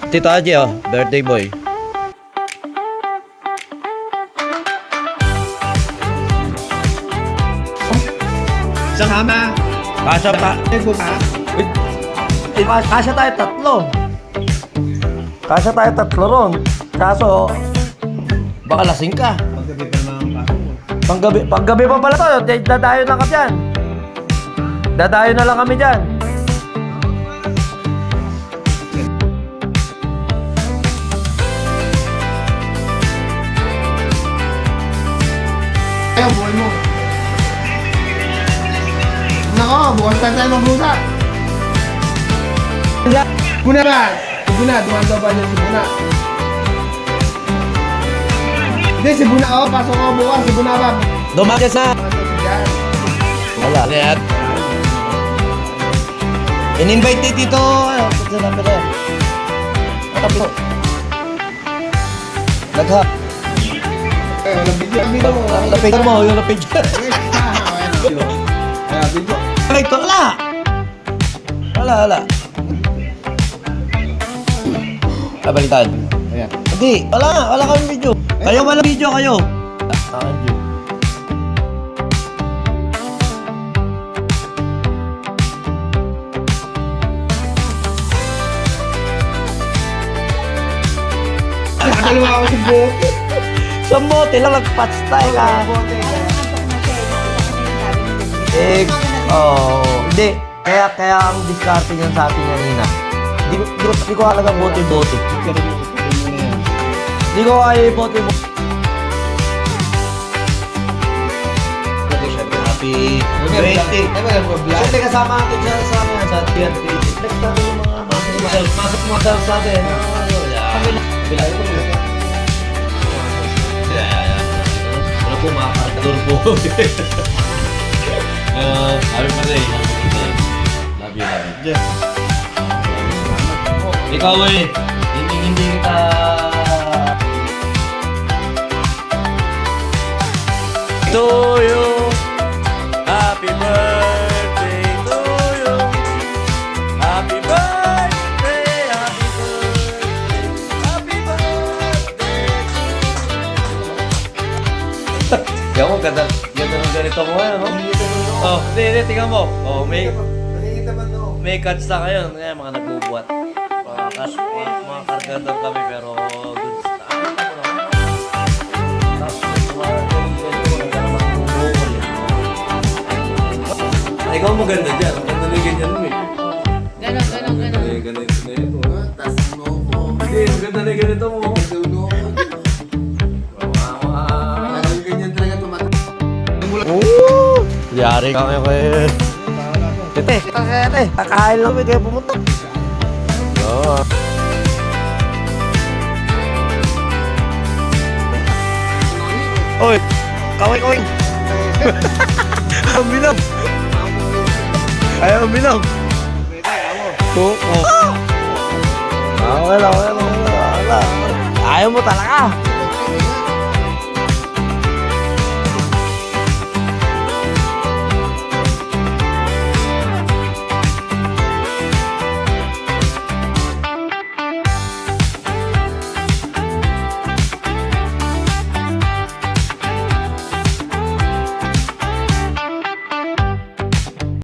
Tito Aji, oh. Birthday boy. Isang hama. Kasya pa. Kasya tayo tatlo. Kasya tayo tatlo ron. Kaso, baka lasing ka. Paggabi pa naman ang pasok mo. Paggabi pa pala to. Dadayo na kami dyan. Dadayo na lang kami dyan. Ayaw, buhay mo. Nako, bukas tayo magbusa. Buna ba? Si Buna, dumanda ba niya si Buna? Hindi, si Buna ako, pasok ako bukas, si Buna ba? Dumagas na. Wala. Lihat. In-invite ni Tito. Sinabi na. Matapos. Nagha. Walang video. Ang video mo. Lapit mo. Yung lapit dyan. Kaya video. Ito. Wala. Wala. Nabalitan. Ayan. Hindi. Wala kami video. Kayo wala video kayo. Nakadalawa ako sa buhok. Sa mote lang nagpats tayo ka. Hindi. Kaya ang diskarte niyan sa atin kanina. Di ko halaga bote-bote. Di ko kaya bote-bote. Happy birthday. Siyempre kasama natin sa tiyan. Flex natin yung mga Masok mo sa atin. Bilay ko. Wala po mga kargador po. Happy birthday. Love you. Ikaw hindi kita to you. Happy birthday to you. Happy birthday, happy birthday to you. Yan mo, ganda ng ganito mo ngayon, no? Oh, hindi, tingnan mo. Oh, may cuts na kayo. Ngayon, mga nagbubuhat. Mga kargador kami, pero goods na. Ikaw maganda dyan. Ang ganda na ganyan mo eh. Ganon. Ganito na ito. Hindi, maganda na ganito mo. Yari ka ngayon kayo. Tete, kakain lang kaya pumunta. Oo. Oy, kaway. Ang binom. Ayaw ang binom. Oo. Wala. Ayaw mo talaga.